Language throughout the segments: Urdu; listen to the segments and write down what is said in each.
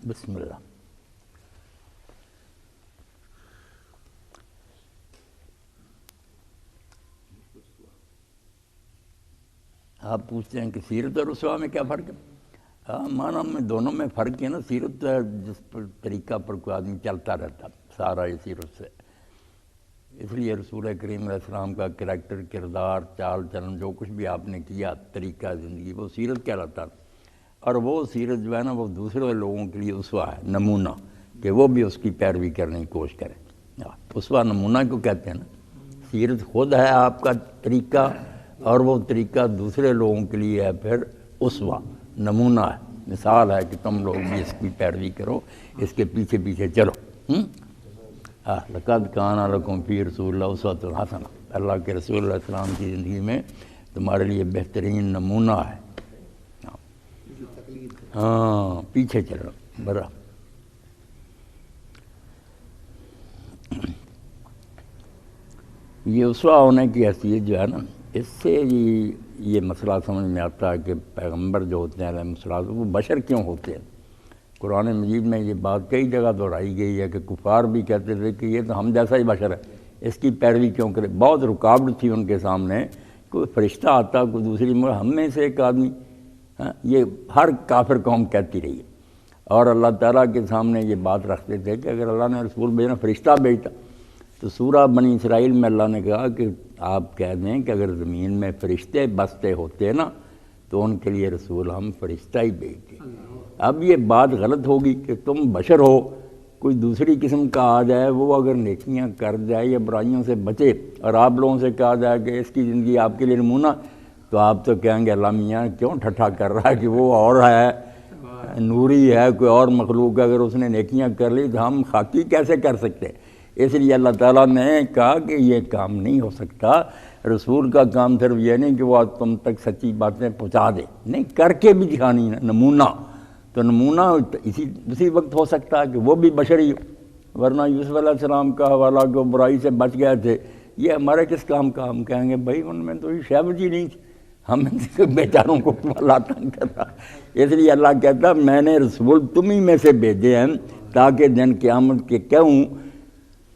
بسم اللہ۔ آپ پوچھتے ہیں کہ سیرت اور رسوا میں کیا فرق ہے؟ ہاں، معنی میں دونوں میں فرق ہے نا۔ سیرت ہے جس پر طریقہ پر کوئی آدمی چلتا رہتا سارا یہ سیرت سے، اس لیے رسول کریم علیہ السلام کا کریکٹر، کردار، چال چلن، جو کچھ بھی آپ نے کیا، طریقہ زندگی، وہ سیرت کہلاتا ہے۔ اور وہ سیرت جو ہے نا وہ دوسرے لوگوں کے لیے اسوہ ہے، نمونہ، کہ وہ بھی اس کی پیروی کرنے کی کوشش کریں۔ اسوہ نمونہ کو کہتے ہیں نا۔ سیرت خود ہے آپ کا طریقہ، اور وہ طریقہ دوسرے لوگوں کے لیے ہے پھر اسوہ، نمونہ ہے، مثال ہے کہ تم لوگ بھی اس کی پیروی کرو، اس کے پیچھے پیچھے چلو۔ لقد کان لکم فی رسول اللہ اسوۃ حسنہ، اللہ کے رسول علیہ السلام کی زندگی میں تمہارے لیے بہترین نمونہ ہے۔ ہاں، پیچھے چلو برا۔ یہ اسوہ ہونے کی حیثیت جو ہے نا، اس سے یہ مسئلہ سمجھ میں آتا ہے کہ پیغمبر جو ہوتے ہیں علیہ السلام وہ بشر کیوں ہوتے ہیں۔ قرآن مجید میں یہ بات کئی جگہ دہرائی گئی ہے کہ کفار بھی کہتے تھے کہ یہ تو ہم جیسا ہی بشر ہے، اس کی پیروی کیوں کرے۔ بہت رکاوٹ تھی ان کے سامنے، کوئی فرشتہ آتا، کوئی دوسری ہم میں سے ایک آدمی، یہ ہر کافر قوم کہتی رہی ہے۔ اور اللہ تعالیٰ کے سامنے یہ بات رکھتے تھے کہ اگر اللہ نے رسول بھیجنا، فرشتہ بھیجتا، تو سورہ بنی اسرائیل میں اللہ نے کہا کہ آپ کہہ دیں کہ اگر زمین میں فرشتے بستے ہوتے نا تو ان کے لیے رسول ہم فرشتہ ہی بھیجتے۔ اب یہ بات غلط ہوگی کہ تم بشر ہو، کوئی دوسری قسم کا آ جائے، وہ اگر نیکیاں کر جائے یا برائیوں سے بچے، اور آپ لوگوں سے کہا جائے کہ اس کی زندگی آپ کے لیے نمونہ، تو آپ تو کہیں گے اللہ میاں کیوں ٹھٹھا کر رہا ہے کہ وہ اور ہے، نوری ہے، کوئی اور مخلوق ہے، اگر اس نے نیکیاں کر لی تو ہم خاکی کیسے کر سکتے۔ اس لیے اللہ تعالیٰ نے کہا کہ یہ کام نہیں ہو سکتا۔ رسول کا کام صرف یہ نہیں کہ وہ تم تک سچی باتیں پہنچا دے، نہیں، کر کے بھی دکھانی ہے نمونہ۔ تو نمونہ اسی وقت ہو سکتا ہے کہ وہ بھی بشری ہو، ورنہ یوسف علیہ السلام کا حوالہ کہ وہ برائی سے بچ گئے تھے، یہ ہمارے کس کام کا؟ ہم کہیں گے بھائی ان میں تو یہ شہوت ہی نہیں تھی، ہم بیچاروں کو اللہ تنگ کر رہا۔ اس لیے اللہ کہتا میں نے رسول تمہیں میں سے بھیجے ہیں تاکہ دن قیامت کے کہوں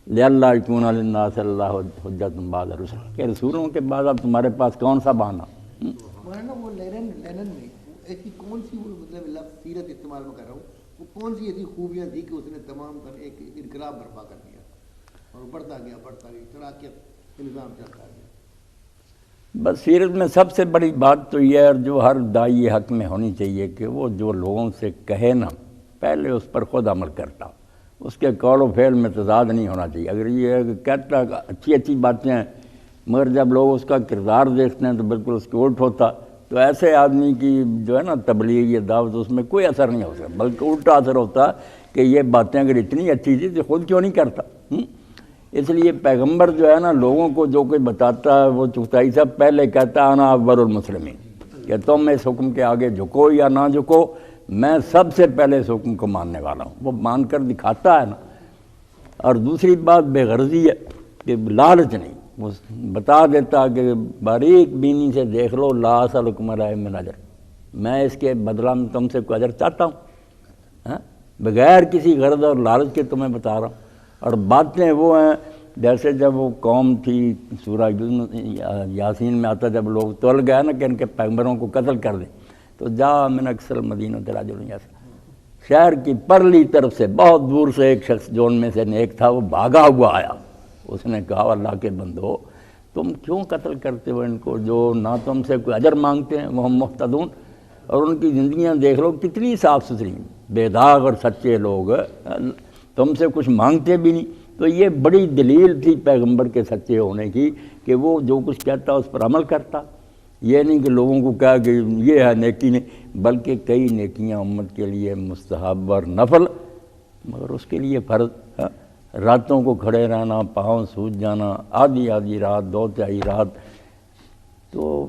لِأَلَّا يَكُونَ لِلنَّاسِ اللہ حجۃ بعد الرسل، کہ رسولوں کے بعد اب تمہارے پاس کون سا بہانہ۔ مولانا وہ لینن میں ایسی کون سی مطلب لفظ سیرت استعمال میں کر رہا ہوں، وہ کون سی ایسی خوبیاں تھی کہ اس نے تمام تر ایک انقلاب برپا کر دیا اور بڑھتا گیا ترقیت نظام چلتا گیا۔ بس سیرت میں سب سے بڑی بات تو یہ ہے، اور جو ہر داعی حق میں ہونی چاہیے، کہ وہ جو لوگوں سے کہے نا پہلے اس پر خود عمل کرتا، اس کے قول و فعل میں تضاد نہیں ہونا چاہیے۔ اگر یہ ہے کہ کہتا اچھی اچھی باتیں ہیں مگر جب لوگ اس کا کردار دیکھتے ہیں تو بالکل اس کے الٹ ہوتا، تو ایسے آدمی کی جو ہے نا تبلیغ یا دعوت، اس میں کوئی اثر نہیں ہو سکتا، بلکہ الٹا اثر ہوتا کہ یہ باتیں اگر اتنی اچھی تھی تو خود کیوں نہیں کرتا۔ اس لیے پیغمبر جو ہے نا لوگوں کو جو کوئی بتاتا ہے وہ چغتائی صاحب پہلے کہتا ہے انا اول المسلمین، کہ تم اس حکم کے آگے جھکو یا نہ جھکو، میں سب سے پہلے اس حکم کو ماننے والا ہوں، وہ مان کر دکھاتا ہے نا۔ اور دوسری بات بے غرضی ہے کہ لالچ نہیں، وہ بتا دیتا کہ باریک بینی سے دیکھ لو، لا اسألکم علیہ من اجر، میں اس کے بدلہ میں تم سے کوئی اجر چاہتا ہوں، بغیر کسی غرض اور لالچ کے تمہیں بتا رہا ہوں۔ اور باتیں وہ ہیں جیسے جب وہ قوم تھی، سورہ یاسین میں آتا جب لوگ تول گئے نا کہ ان کے پیغمبروں کو قتل کر دیں، تو جا من اقصی المدینہ رجل یسعی، شہر کی پرلی طرف سے بہت دور سے ایک شخص جو ان میں سے نیک تھا وہ بھاگا ہوا آیا، اس نے کہا اللہ کے بندو تم کیوں قتل کرتے ہو ان کو جو نہ تم سے کوئی اجر مانگتے ہیں، وہ ہم مہتدون، اور ان کی زندگیاں دیکھ لو کتنی صاف ستھری، بے داغ اور سچے لوگ، تم سے کچھ مانگتے بھی نہیں۔ تو یہ بڑی دلیل تھی پیغمبر کے سچے ہونے کی کہ وہ جو کچھ کہتا اس پر عمل کرتا، یہ نہیں کہ لوگوں کو کہا کہ یہ ہے نیکی نہیں، بلکہ کئی نیکیاں امت کے لیے مستحب اور نفل، مگر اس کے لیے فرض، راتوں کو کھڑے رہنا، پاؤں سوج جانا، آدھی آدھی رات، 2/3 رات، تو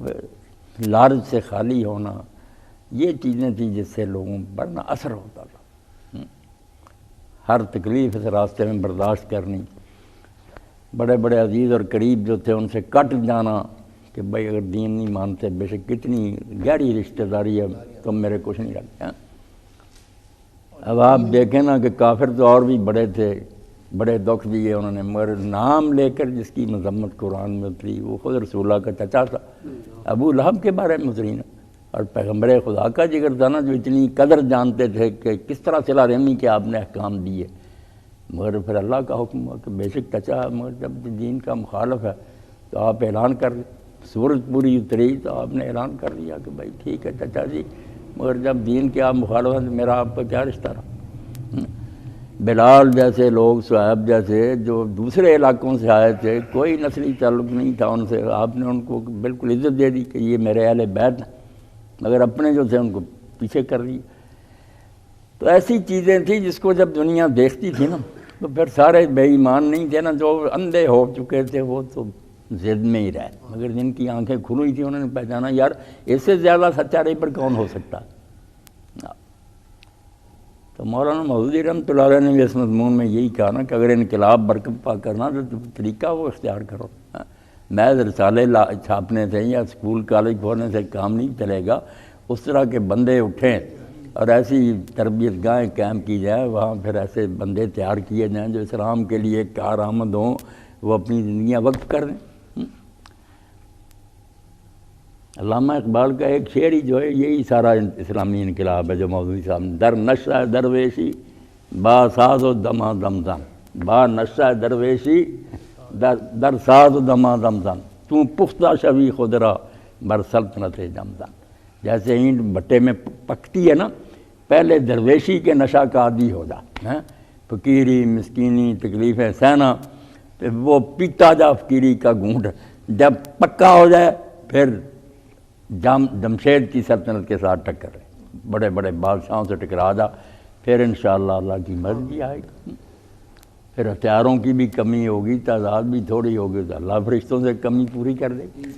لالچ سے خالی ہونا، یہ چیزیں تھیں جس سے لوگوں پر بڑا اثر ہوتا تھا۔ ہر تکلیف اس راستے میں برداشت کرنی، بڑے بڑے عزیز اور قریب جو تھے ان سے کٹ جانا کہ بھائی اگر دین نہیں مانتے بے شک کتنی گہری رشتہ داری ہے، تم میرے کچھ نہیں رکھتے۔ اب آپ دیکھیں نا کہ کافر تو اور بھی بڑے تھے، بڑے دکھ دیے انہوں نے، مگر نام لے کر جس کی مذمت قرآن میں اتری وہ خود رسول اللہ کا چچا تھا، ابو لہب کے بارے میں اتری نا، اور پیغمبر خدا کا جگر تھا نا، جو اتنی قدر جانتے تھے کہ کس طرح صلہ رحمی کے آپ نے احکام دیے، مگر پھر اللہ کا حکم ہوا کہ بے شک چچا ہے، مگر جب دین کا مخالف ہے تو آپ اعلان کر دیں، سورج پوری اتری تو آپ نے اعلان کر دیا کہ بھائی ٹھیک ہے چچا جی، مگر جب دین کے آپ مخالف ہیں تو میرا آپ کا کیا رشتہ رہا؟ بلال جیسے لوگ، صہیب جیسے جو دوسرے علاقوں سے آئے تھے، کوئی نسلی تعلق نہیں تھا ان سے، آپ نے ان کو بالکل عزت دے دی کہ یہ میرے اہل بیت ہیں، مگر اپنے جو تھے ان کو پیچھے کر دی۔ تو ایسی چیزیں تھیں جس کو جب دنیا دیکھتی تھی نا تو پھر سارے بے ایمان نہیں تھے نا، جو اندھے ہو چکے تھے وہ تو ضد میں ہی رہے، مگر جن کی آنکھیں کھلی تھیں انہوں نے پہچانا یار اس سے زیادہ سچائی پر کون ہو سکتا۔ تو مولانا مودودی رحمۃ اللہ علیہ نے بھی اس مضمون میں یہی کہا نا کہ اگر انقلاب برپا کرنا تو طریقہ وہ اختیار کرو، محض رسالے چھاپنے سے یا اسکول کالج کھولنے سے کام نہیں چلے گا، اس طرح کے بندے اٹھیں اور ایسی تربیت گاہیں قائم کی جائے، وہاں پھر ایسے بندے تیار کیے جائیں جو اسلام کے لیے کارآمد ہوں، وہ اپنی زندگیاں وقف کر دیں۔ علامہ اقبال کا ایک شعر ہی جو ہے یہی سارا اسلامی انقلاب ہے جو مودودی صاحب نے، در نشہ درویشی با ساز و دما دمزن، با نشہ درویشی در ساز و دما دمزن، تو پختہ شوی خود را بر سلطنت جمزن۔ جیسے اینٹ بھٹے میں پکتی ہے نا، پہلے درویشی کے نشہ کا عادی ہو جا، فقیری مسکینی تکلیفیں سہنا، پھر وہ پیتا جا فقیری کا گھونٹ، جب پکا ہو جائے پھر جمشید کی سلطنت کے ساتھ ٹکر ہے، بڑے بڑے بادشاہوں سے ٹکرا جا، پھر انشاءاللہ اللہ کی مرضی آئے گی، پھر ہتھیاروں کی بھی کمی ہوگی، تعداد بھی تھوڑی ہوگی تو اللہ فرشتوں سے کمی پوری کر دے گی۔